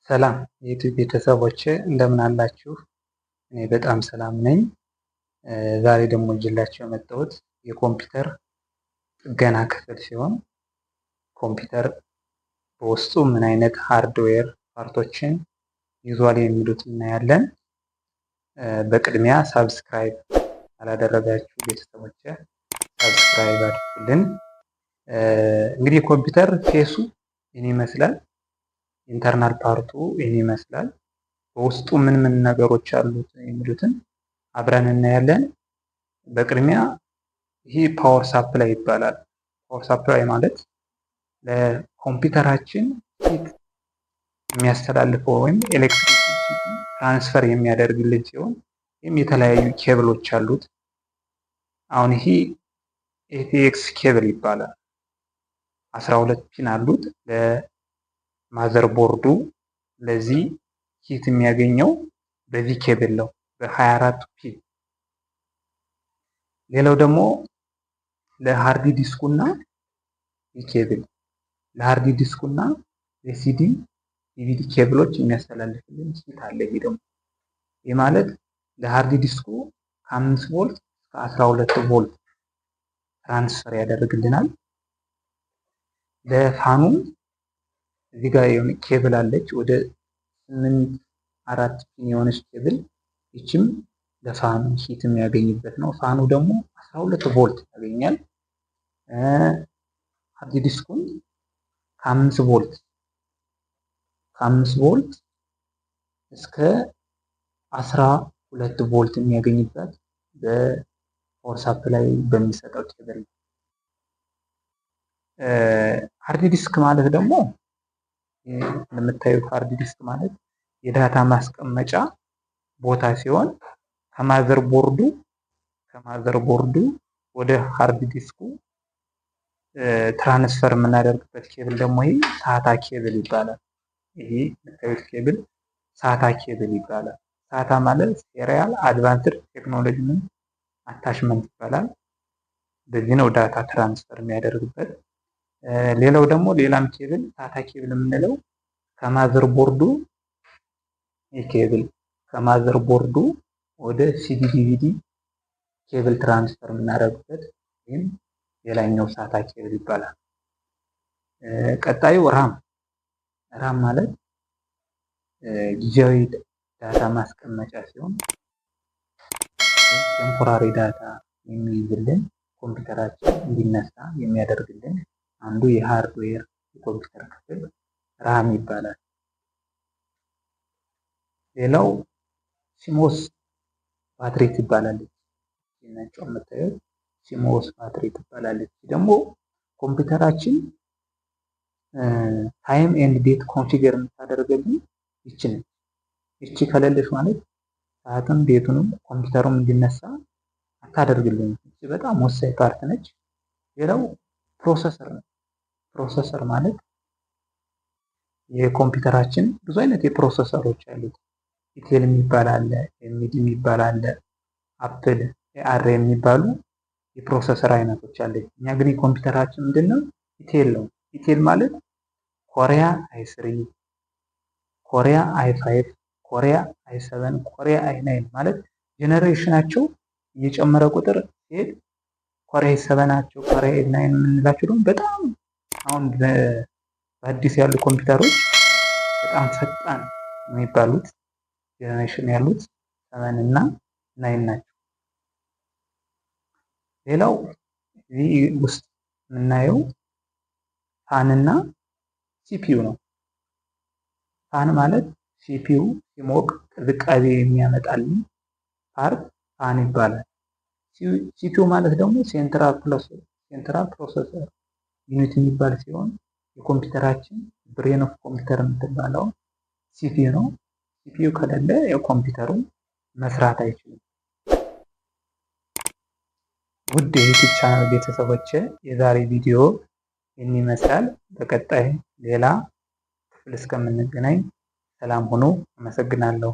ሰላም የዩቲዩብ ቤተሰቦቼ እንደምን አላችሁ? እኔ በጣም ሰላም ነኝ። ዛሬ ደግሞ ይዤላችሁ የመጣሁት የኮምፒውተር ጥገና ክፍል ሲሆን ኮምፒውተር በውስጡ ምን አይነት ሃርድዌር ፓርቶችን ይዟል የሚሉት እናያለን። በቅድሚያ ሳብስክራይብ ያላደረጋችሁ ቤተሰቦቼ ሳብስክራይብ አድርጉልን። እንግዲህ የኮምፒውተር ፌሱ ይህን ይመስላል። ኢንተርናል ፓርቱ ይህን ይመስላል። በውስጡ ምን ምን ነገሮች አሉት የሚሉትን አብረን እናያለን። በቅድሚያ ይህ ፓወር ሳፕላይ ይባላል። ፓወር ሳፕላይ ማለት ለኮምፒውተራችን ሂት የሚያስተላልፈው ወይም ኤሌክትሪሲቲ ትራንስፈር የሚያደርግልን ሲሆን ይህም የተለያዩ ኬብሎች አሉት። አሁን ይህ ኤቲኤክስ ኬብል ይባላል። 12 ፒን አሉት። ለማዘር ቦርዱ ለዚህ ሂት የሚያገኘው በዚህ ኬብል ነው፣ በ24 ፒን። ሌላው ደግሞ ለሃርድ ዲስኩና ኬብል ለሃርድ ዲስኩና ለሲዲ ዲቪዲ ኬብሎች የሚያስተላልፍልን ሂት አለ። ይሄ ደግሞ ይህ ማለት ለሃርድ ዲስኩ ከ5 ቮልት እስከ 12 ቮልት ትራንስፈር ያደርግልናል። ለፋኑ እዚህ ጋር የሆነ ኬብል አለች፣ ወደ 8 ፒን የሆነች ኬብል። ይችም ለፋኑ ሂት የሚያገኝበት ነው። ፋኑ ደግሞ 12 ቮልት ያገኛል። ሃርድ ዲስኩን ከ5 ቮልት እስከ 12 ቮልት የሚያገኝበት በፓወር ሳፕላይ በሚሰጠው ኬብል። ሃርድ ዲስክ ማለት ደግሞ እንደምታዩት ሃርድ ዲስክ ማለት የዳታ ማስቀመጫ ቦታ ሲሆን ከማዘር ቦርዱ ወደ ሃርድ ዲስኩ ትራንስፈር የምናደርግበት ኬብል ደግሞ ይሄ ሳታ ኬብል ይባላል። ይሄ የምታዩት ኬብል ሳታ ኬብል ይባላል። ሳታ ማለት ሴሪያል አድቫንስድ ቴክኖሎጂ አታችመንት ይባላል። በዚህ ነው ዳታ ትራንስፈር የሚያደርግበት። ሌላው ደግሞ ሌላም ኬብል ሳታ ኬብል የምንለው ከማዘር ቦርዱ ወደ ሲዲ ዲቪዲ ኬብል ትራንስፈር የምናደርግበት ወይም ሌላኛው ሳታ ኬብል ይባላል። ቀጣዩ ራም ማለት ጊዜያዊ ዳታ ማስቀመጫ ሲሆን ቴምፖራሪ ዳታ የሚይዝልን ኮምፒውተራችን እንዲነሳ የሚያደርግልን አንዱ የሃርድዌር የኮምፒውተር ክፍል ራም ይባላል። ሌላው ሲሞስ ባትሪ ትባላለች። ነጯ የምታዩት ሲሞስ ባትሪ ትባላለች። ደግሞ ኮምፒውተራችን ታይም ኤንድ ዴት ኮንፊገር የምታደርግልን ይቺ ነች። ይቺ ከሌለች ማለት ሰዓቱን ዴቱንም ኮምፒውተሩም እንዲነሳ አታደርግልን። ይቺ በጣም ወሳኝ ፓርት ነች። ሌላው ፕሮሰሰር ነው። ፕሮሰሰር ማለት የኮምፒውተራችን ብዙ አይነት የፕሮሰሰሮች አሉት። ኢቴል የሚባል አለ፣ ኤምዲ የሚባል አለ፣ አፕል ኤአር የሚባሉ የፕሮሰሰር አይነቶች አለ። እኛ ግን የኮምፒውተራችን ምንድነው? ኢቴል ነው። ኢቴል ማለት ኮሪያ i3፣ ኮሪያ i5፣ ኮሪያ i7፣ ኮሪያ i9 ማለት ጄኔሬሽናቸው እየጨመረ ቁጥር ሲሄድ ኮሪያ i7 ናቸው። ኮሪያ i9 የምንላቸው ደግሞ በጣም አሁን በአዲስ ያሉ ኮምፒውተሮች በጣም ፈጣን የሚባሉት ጄኔሬሽን ያሉት 7 እና 9 ናቸው። ሌላው እዚህ ውስጥ የምናየው ፋን እና ሲፒዩ ነው። ፋን ማለት ሲፒዩ ሲሞቅ ቅዝቃዜ የሚያመጣልን ፓርት ፋን ይባላል። ሲፒዩ ማለት ደግሞ ሴንትራል ፕሮሰሰር ዩኒት የሚባል ሲሆን የኮምፒውተራችን ብሬን ኦፍ ኮምፒውተር የምትባለው ሲፒዩ ነው። ሲፒዩ ከሌለ የኮምፒውተሩ መስራት አይችልም። ውድ የዩቲዩብ ቻናል ቤተሰቦቼ የዛሬ ቪዲዮ ይህን ይመስላል። በቀጣይ ሌላ ክፍል እስከምንገናኝ ሰላም ሁኑ። አመሰግናለሁ።